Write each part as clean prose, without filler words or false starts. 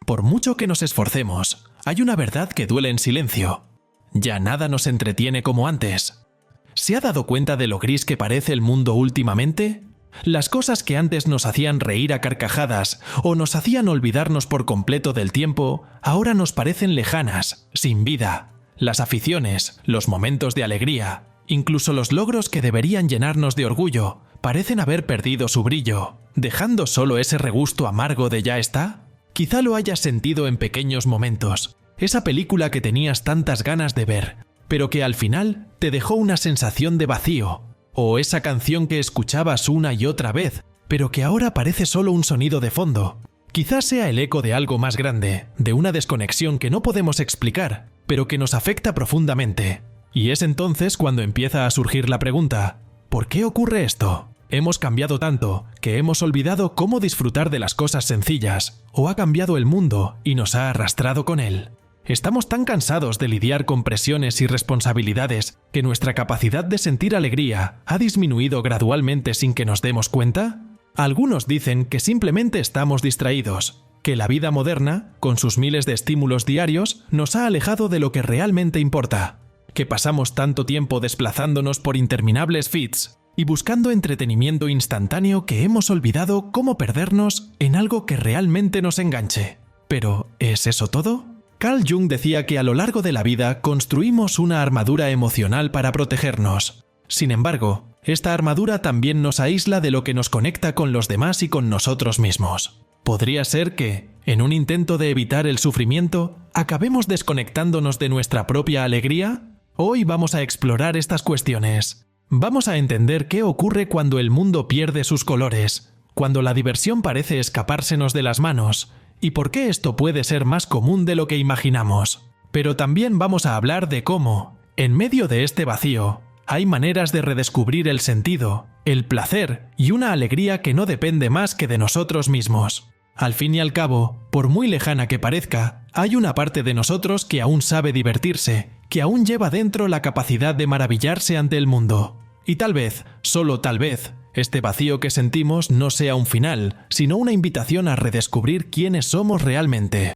Por mucho que nos esforcemos, hay una verdad que duele en silencio. Ya nada nos entretiene como antes. ¿Se ha dado cuenta de lo gris que parece el mundo últimamente? Las cosas que antes nos hacían reír a carcajadas o nos hacían olvidarnos por completo del tiempo, ahora nos parecen lejanas, sin vida. Las aficiones, los momentos de alegría, incluso los logros que deberían llenarnos de orgullo, parecen haber perdido su brillo, dejando solo ese regusto amargo de ya está. Quizá lo hayas sentido en pequeños momentos, esa película que tenías tantas ganas de ver, pero que al final te dejó una sensación de vacío, o esa canción que escuchabas una y otra vez, pero que ahora parece solo un sonido de fondo. Quizás sea el eco de algo más grande, de una desconexión que no podemos explicar, pero que nos afecta profundamente. Y es entonces cuando empieza a surgir la pregunta, ¿por qué ocurre esto? Hemos cambiado tanto que hemos olvidado cómo disfrutar de las cosas sencillas, o ha cambiado el mundo y nos ha arrastrado con él. Estamos tan cansados de lidiar con presiones y responsabilidades que nuestra capacidad de sentir alegría ha disminuido gradualmente sin que nos demos cuenta. Algunos dicen que simplemente estamos distraídos, que la vida moderna, con sus miles de estímulos diarios, nos ha alejado de lo que realmente importa, que pasamos tanto tiempo desplazándonos por interminables feeds y buscando entretenimiento instantáneo que hemos olvidado cómo perdernos en algo que realmente nos enganche. Pero, ¿es eso todo? Carl Jung decía que a lo largo de la vida construimos una armadura emocional para protegernos. Sin embargo, esta armadura también nos aísla de lo que nos conecta con los demás y con nosotros mismos. Podría ser que, en un intento de evitar el sufrimiento, acabemos desconectándonos de nuestra propia alegría. Hoy vamos a explorar estas cuestiones. Vamos a entender qué ocurre cuando el mundo pierde sus colores, cuando la diversión parece escapársenos de las manos, y por qué esto puede ser más común de lo que imaginamos. Pero también vamos a hablar de cómo, en medio de este vacío, hay maneras de redescubrir el sentido, el placer y una alegría que no depende más que de nosotros mismos. Al fin y al cabo, por muy lejana que parezca, hay una parte de nosotros que aún sabe divertirse, que aún lleva dentro la capacidad de maravillarse ante el mundo. Y tal vez, solo tal vez, este vacío que sentimos no sea un final, sino una invitación a redescubrir quiénes somos realmente.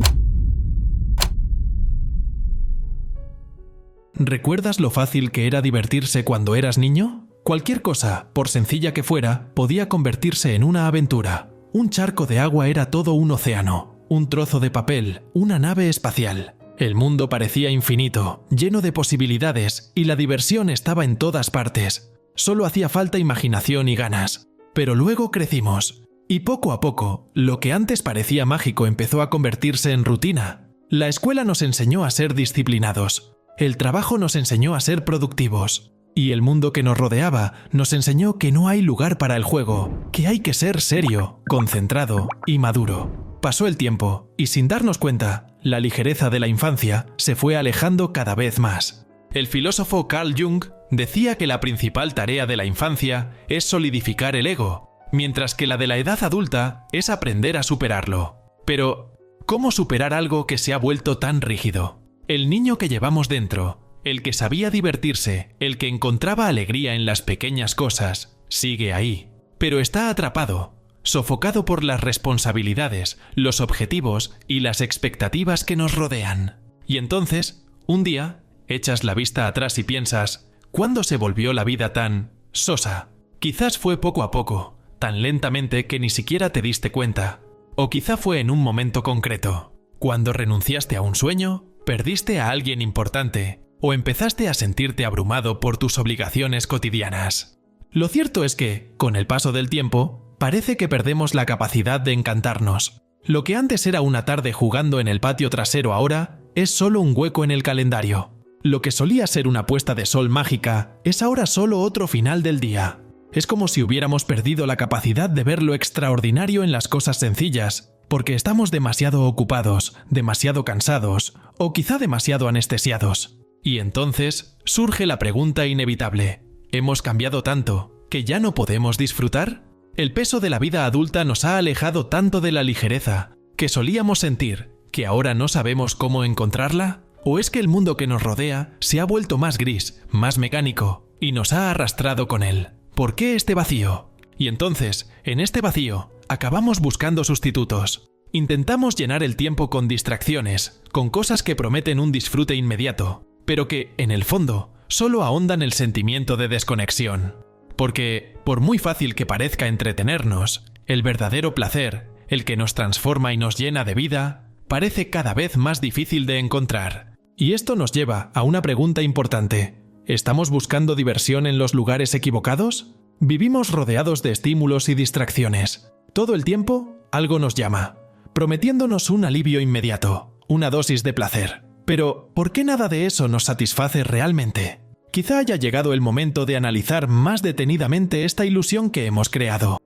¿Recuerdas lo fácil que era divertirse cuando eras niño? Cualquier cosa, por sencilla que fuera, podía convertirse en una aventura. Un charco de agua era todo un océano, un trozo de papel, una nave espacial. El mundo parecía infinito, lleno de posibilidades, y la diversión estaba en todas partes. Solo hacía falta imaginación y ganas. Pero luego crecimos, y poco a poco, lo que antes parecía mágico empezó a convertirse en rutina. La escuela nos enseñó a ser disciplinados, el trabajo nos enseñó a ser productivos, y el mundo que nos rodeaba nos enseñó que no hay lugar para el juego, que hay que ser serio, concentrado y maduro. Pasó el tiempo, y sin darnos cuenta, la ligereza de la infancia se fue alejando cada vez más. El filósofo Carl Jung decía que la principal tarea de la infancia es solidificar el ego, mientras que la de la edad adulta es aprender a superarlo. Pero, ¿cómo superar algo que se ha vuelto tan rígido? El niño que llevamos dentro, el que sabía divertirse, el que encontraba alegría en las pequeñas cosas, sigue ahí, pero está atrapado, sofocado por las responsabilidades, los objetivos y las expectativas que nos rodean. Y entonces, un día, echas la vista atrás y piensas, ¿cuándo se volvió la vida tan sosa? Quizás fue poco a poco, tan lentamente que ni siquiera te diste cuenta. O quizá fue en un momento concreto, cuando renunciaste a un sueño, perdiste a alguien importante, o empezaste a sentirte abrumado por tus obligaciones cotidianas. Lo cierto es que, con el paso del tiempo, parece que perdemos la capacidad de encantarnos. Lo que antes era una tarde jugando en el patio trasero ahora es solo un hueco en el calendario. Lo que solía ser una puesta de sol mágica es ahora solo otro final del día. Es como si hubiéramos perdido la capacidad de ver lo extraordinario en las cosas sencillas, porque estamos demasiado ocupados, demasiado cansados, o quizá demasiado anestesiados. Y entonces surge la pregunta inevitable: ¿hemos cambiado tanto que ya no podemos disfrutar? El peso de la vida adulta nos ha alejado tanto de la ligereza que solíamos sentir, que ahora no sabemos cómo encontrarla. ¿O es que el mundo que nos rodea se ha vuelto más gris, más mecánico, y nos ha arrastrado con él? ¿Por qué este vacío? Y entonces, en este vacío, acabamos buscando sustitutos. Intentamos llenar el tiempo con distracciones, con cosas que prometen un disfrute inmediato, pero que, en el fondo, solo ahondan el sentimiento de desconexión. Porque, por muy fácil que parezca entretenernos, el verdadero placer, el que nos transforma y nos llena de vida, parece cada vez más difícil de encontrar. Y esto nos lleva a una pregunta importante. ¿Estamos buscando diversión en los lugares equivocados? Vivimos rodeados de estímulos y distracciones. Todo el tiempo, algo nos llama, prometiéndonos un alivio inmediato, una dosis de placer. Pero, ¿por qué nada de eso nos satisface realmente? Quizá haya llegado el momento de analizar más detenidamente esta ilusión que hemos creado.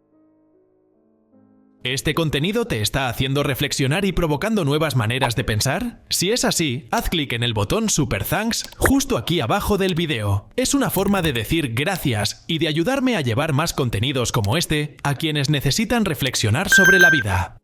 ¿Este contenido te está haciendo reflexionar y provocando nuevas maneras de pensar? Si es así, haz clic en el botón Super Thanks justo aquí abajo del video. Es una forma de decir gracias y de ayudarme a llevar más contenidos como este a quienes necesitan reflexionar sobre la vida.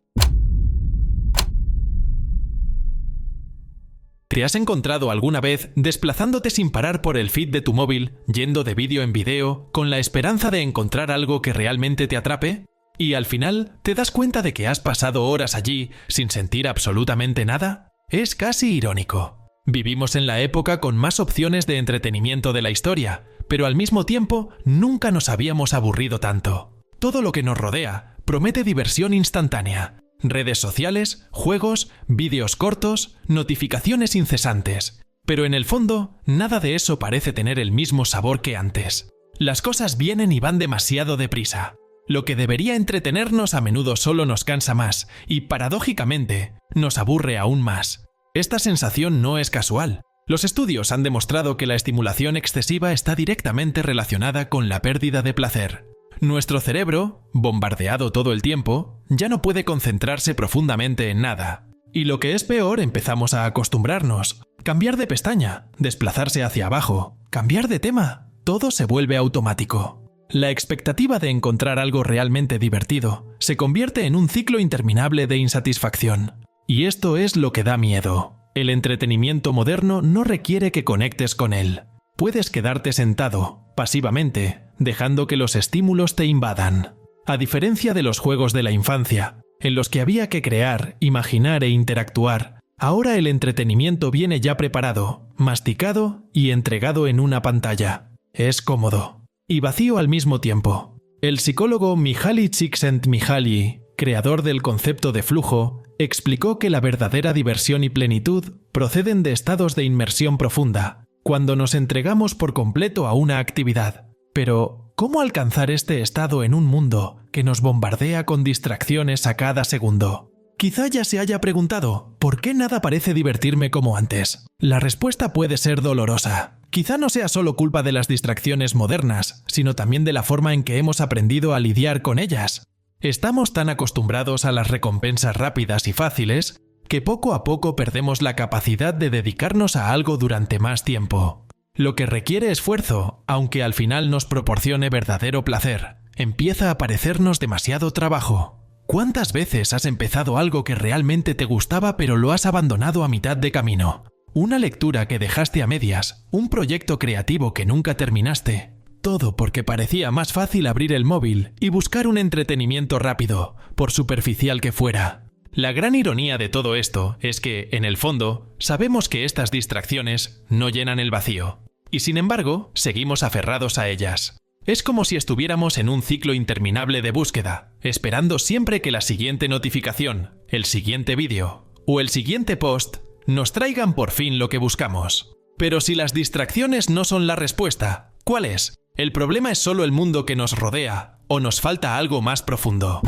¿Te has encontrado alguna vez desplazándote sin parar por el feed de tu móvil, yendo de vídeo en vídeo, con la esperanza de encontrar algo que realmente te atrape? ¿Y al final te das cuenta de que has pasado horas allí sin sentir absolutamente nada? Es casi irónico. Vivimos en la época con más opciones de entretenimiento de la historia, pero al mismo tiempo nunca nos habíamos aburrido tanto. Todo lo que nos rodea promete diversión instantánea. Redes sociales, juegos, vídeos cortos, notificaciones incesantes. Pero en el fondo, nada de eso parece tener el mismo sabor que antes. Las cosas vienen y van demasiado deprisa. Lo que debería entretenernos a menudo solo nos cansa más y, paradójicamente, nos aburre aún más. Esta sensación no es casual. Los estudios han demostrado que la estimulación excesiva está directamente relacionada con la pérdida de placer. Nuestro cerebro, bombardeado todo el tiempo, ya no puede concentrarse profundamente en nada. Y lo que es peor, empezamos a acostumbrarnos. Cambiar de pestaña, desplazarse hacia abajo, cambiar de tema, todo se vuelve automático. La expectativa de encontrar algo realmente divertido se convierte en un ciclo interminable de insatisfacción. Y esto es lo que da miedo. El entretenimiento moderno no requiere que conectes con él. Puedes quedarte sentado, pasivamente, dejando que los estímulos te invadan. A diferencia de los juegos de la infancia, en los que había que crear, imaginar e interactuar, ahora el entretenimiento viene ya preparado, masticado y entregado en una pantalla. Es cómodo y vacío al mismo tiempo. El psicólogo Mihaly Csikszentmihalyi, creador del concepto de flujo, explicó que la verdadera diversión y plenitud proceden de estados de inmersión profunda, cuando nos entregamos por completo a una actividad. Pero, ¿cómo alcanzar este estado en un mundo que nos bombardea con distracciones a cada segundo? Quizá ya se haya preguntado, ¿por qué nada parece divertirme como antes? La respuesta puede ser dolorosa. Quizá no sea solo culpa de las distracciones modernas, sino también de la forma en que hemos aprendido a lidiar con ellas. Estamos tan acostumbrados a las recompensas rápidas y fáciles que poco a poco perdemos la capacidad de dedicarnos a algo durante más tiempo. Lo que requiere esfuerzo, aunque al final nos proporcione verdadero placer, empieza a parecernos demasiado trabajo. ¿Cuántas veces has empezado algo que realmente te gustaba pero lo has abandonado a mitad de camino? Una lectura que dejaste a medias, un proyecto creativo que nunca terminaste. Todo porque parecía más fácil abrir el móvil y buscar un entretenimiento rápido, por superficial que fuera. La gran ironía de todo esto es que, en el fondo, sabemos que estas distracciones no llenan el vacío. Y sin embargo, seguimos aferrados a ellas. Es como si estuviéramos en un ciclo interminable de búsqueda, esperando siempre que la siguiente notificación, el siguiente vídeo o el siguiente post nos traigan por fin lo que buscamos. Pero si las distracciones no son la respuesta, ¿cuál es? ¿El problema es solo el mundo que nos rodea o nos falta algo más profundo?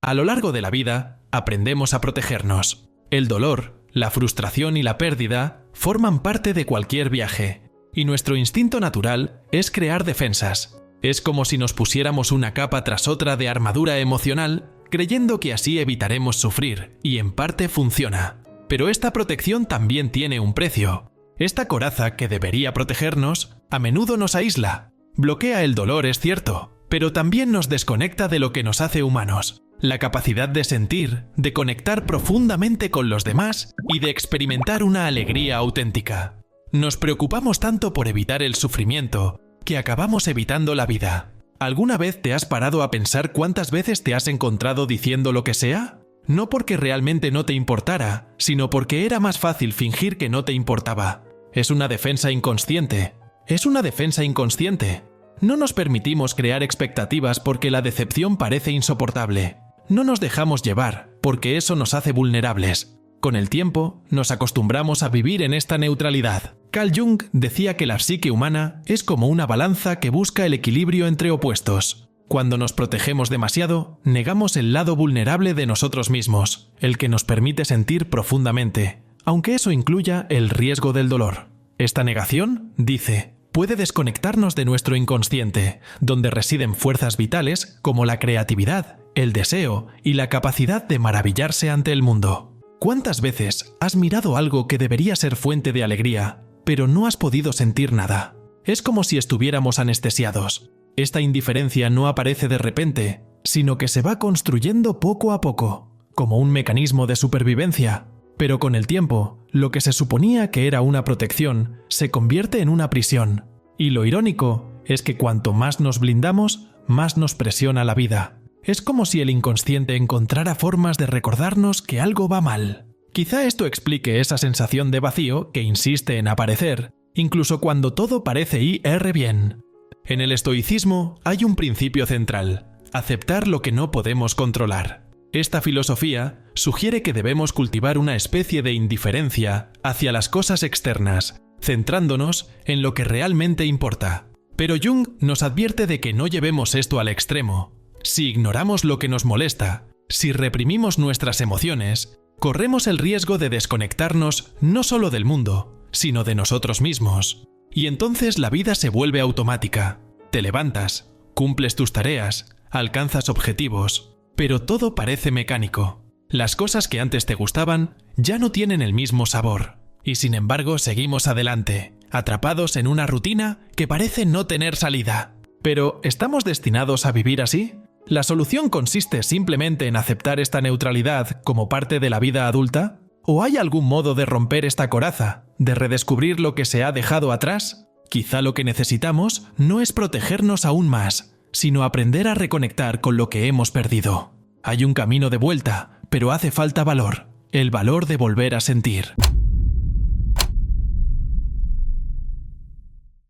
A lo largo de la vida, aprendemos a protegernos. El dolor, la frustración y la pérdida forman parte de cualquier viaje, y nuestro instinto natural es crear defensas. Es como si nos pusiéramos una capa tras otra de armadura emocional, creyendo que así evitaremos sufrir, y en parte funciona. Pero esta protección también tiene un precio. Esta coraza que debería protegernos, a menudo nos aísla. Bloquea el dolor, es cierto, pero también nos desconecta de lo que nos hace humanos. La capacidad de sentir, de conectar profundamente con los demás y de experimentar una alegría auténtica. Nos preocupamos tanto por evitar el sufrimiento que acabamos evitando la vida. ¿Alguna vez te has parado a pensar cuántas veces te has encontrado diciendo lo que sea? No porque realmente no te importara, sino porque era más fácil fingir que no te importaba. Es una defensa inconsciente. Es una defensa inconsciente. No nos permitimos crear expectativas porque la decepción parece insoportable. No nos dejamos llevar, porque eso nos hace vulnerables. Con el tiempo, nos acostumbramos a vivir en esta neutralidad. Carl Jung decía que la psique humana es como una balanza que busca el equilibrio entre opuestos. Cuando nos protegemos demasiado, negamos el lado vulnerable de nosotros mismos, el que nos permite sentir profundamente, aunque eso incluya el riesgo del dolor. Esta negación, dice, puede desconectarnos de nuestro inconsciente, donde residen fuerzas vitales como la creatividad, el deseo y la capacidad de maravillarse ante el mundo. ¿Cuántas veces has mirado algo que debería ser fuente de alegría, pero no has podido sentir nada? Es como si estuviéramos anestesiados. Esta indiferencia no aparece de repente, sino que se va construyendo poco a poco, como un mecanismo de supervivencia. Pero con el tiempo, lo que se suponía que era una protección se convierte en una prisión. Y lo irónico es que cuanto más nos blindamos, más nos presiona la vida. Es como si el inconsciente encontrara formas de recordarnos que algo va mal. Quizá esto explique esa sensación de vacío que insiste en aparecer, incluso cuando todo parece ir bien. En el estoicismo hay un principio central: aceptar lo que no podemos controlar. Esta filosofía sugiere que debemos cultivar una especie de indiferencia hacia las cosas externas, centrándonos en lo que realmente importa. Pero Jung nos advierte de que no llevemos esto al extremo. Si ignoramos lo que nos molesta, si reprimimos nuestras emociones, corremos el riesgo de desconectarnos no solo del mundo, sino de nosotros mismos. Y entonces la vida se vuelve automática. Te levantas, cumples tus tareas, alcanzas objetivos, pero todo parece mecánico. Las cosas que antes te gustaban ya no tienen el mismo sabor. Y sin embargo seguimos adelante, atrapados en una rutina que parece no tener salida. Pero, ¿estamos destinados a vivir así? ¿La solución consiste simplemente en aceptar esta neutralidad como parte de la vida adulta? ¿O hay algún modo de romper esta coraza, de redescubrir lo que se ha dejado atrás? Quizá lo que necesitamos no es protegernos aún más, sino aprender a reconectar con lo que hemos perdido. Hay un camino de vuelta, pero hace falta valor, el valor de volver a sentir.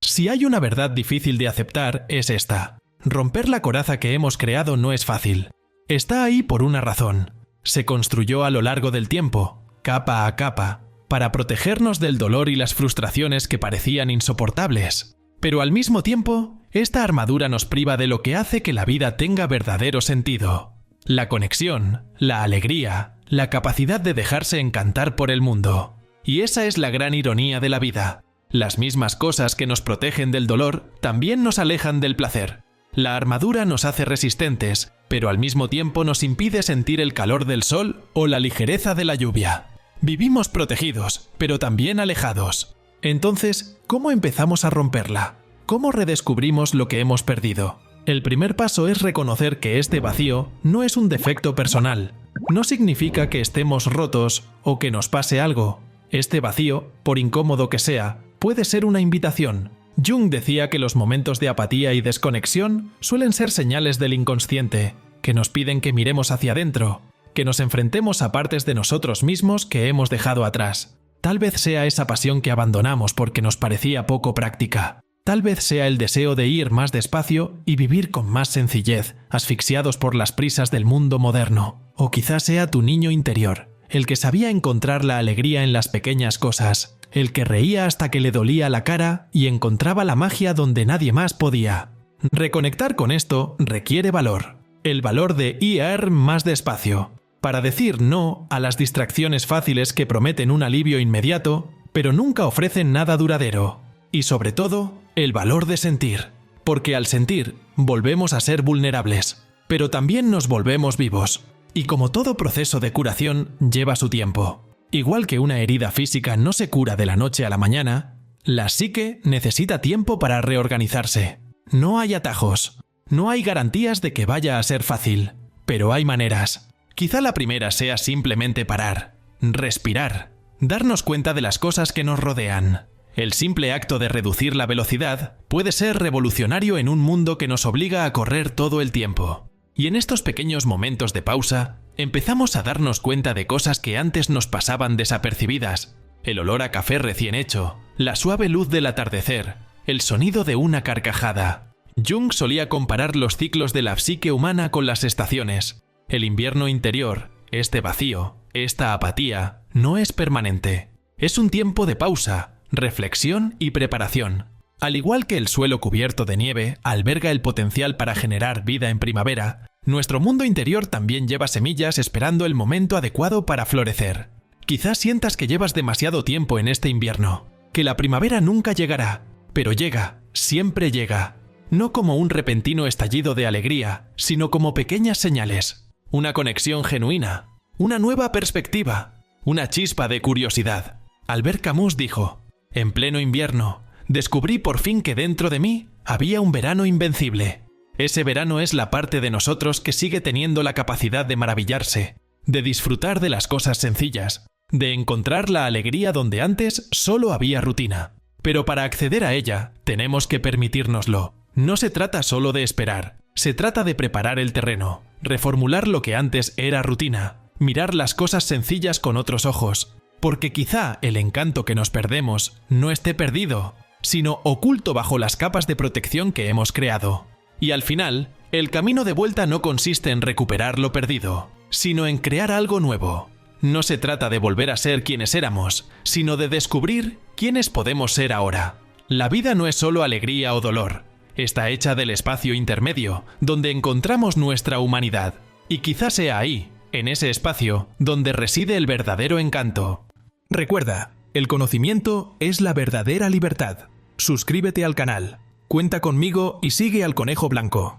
Si hay una verdad difícil de aceptar, es esta. Romper la coraza que hemos creado no es fácil. Está ahí por una razón. Se construyó a lo largo del tiempo, capa a capa, para protegernos del dolor y las frustraciones que parecían insoportables. Pero al mismo tiempo, esta armadura nos priva de lo que hace que la vida tenga verdadero sentido. La conexión, la alegría, la capacidad de dejarse encantar por el mundo. Y esa es la gran ironía de la vida. Las mismas cosas que nos protegen del dolor también nos alejan del placer. La armadura nos hace resistentes, pero al mismo tiempo nos impide sentir el calor del sol o la ligereza de la lluvia. Vivimos protegidos, pero también alejados. Entonces, ¿cómo empezamos a romperla? ¿Cómo redescubrimos lo que hemos perdido? El primer paso es reconocer que este vacío no es un defecto personal. No significa que estemos rotos o que nos pase algo. Este vacío, por incómodo que sea, puede ser una invitación. Jung decía que los momentos de apatía y desconexión suelen ser señales del inconsciente, que nos piden que miremos hacia adentro, que nos enfrentemos a partes de nosotros mismos que hemos dejado atrás. Tal vez sea esa pasión que abandonamos porque nos parecía poco práctica. Tal vez sea el deseo de ir más despacio y vivir con más sencillez, asfixiados por las prisas del mundo moderno. O quizás sea tu niño interior, el que sabía encontrar la alegría en las pequeñas cosas, el que reía hasta que le dolía la cara y encontraba la magia donde nadie más podía. Reconectar con esto requiere valor. El valor de ir más despacio, para decir no a las distracciones fáciles que prometen un alivio inmediato, pero nunca ofrecen nada duradero. Y sobre todo, el valor de sentir, porque al sentir volvemos a ser vulnerables, pero también nos volvemos vivos. Y como todo proceso de curación lleva su tiempo. Igual que una herida física no se cura de la noche a la mañana, la psique necesita tiempo para reorganizarse. No hay atajos, no hay garantías de que vaya a ser fácil, pero hay maneras. Quizá la primera sea simplemente parar, respirar, darnos cuenta de las cosas que nos rodean. El simple acto de reducir la velocidad puede ser revolucionario en un mundo que nos obliga a correr todo el tiempo. Y en estos pequeños momentos de pausa, empezamos a darnos cuenta de cosas que antes nos pasaban desapercibidas. El olor a café recién hecho, la suave luz del atardecer, el sonido de una carcajada. Jung solía comparar los ciclos de la psique humana con las estaciones. El invierno interior, este vacío, esta apatía, no es permanente. Es un tiempo de pausa, reflexión y preparación. Al igual que el suelo cubierto de nieve alberga el potencial para generar vida en primavera, nuestro mundo interior también lleva semillas esperando el momento adecuado para florecer. Quizás sientas que llevas demasiado tiempo en este invierno, que la primavera nunca llegará, pero llega, siempre llega. No como un repentino estallido de alegría, sino como pequeñas señales. Una conexión genuina, una nueva perspectiva, una chispa de curiosidad. Albert Camus dijo: en pleno invierno, descubrí por fin que dentro de mí había un verano invencible. Ese verano es la parte de nosotros que sigue teniendo la capacidad de maravillarse, de disfrutar de las cosas sencillas, de encontrar la alegría donde antes solo había rutina. Pero para acceder a ella, tenemos que permitírnoslo. No se trata solo de esperar, se trata de preparar el terreno, reformular lo que antes era rutina, mirar las cosas sencillas con otros ojos, porque quizá el encanto que nos perdemos no esté perdido, sino oculto bajo las capas de protección que hemos creado. Y al final, el camino de vuelta no consiste en recuperar lo perdido, sino en crear algo nuevo. No se trata de volver a ser quienes éramos, sino de descubrir quiénes podemos ser ahora. La vida no es solo alegría o dolor. Está hecha del espacio intermedio, donde encontramos nuestra humanidad. Y quizás sea ahí, en ese espacio, donde reside el verdadero encanto. Recuerda, el conocimiento es la verdadera libertad. Suscríbete al canal, cuenta conmigo y sigue al Conejo Blanco.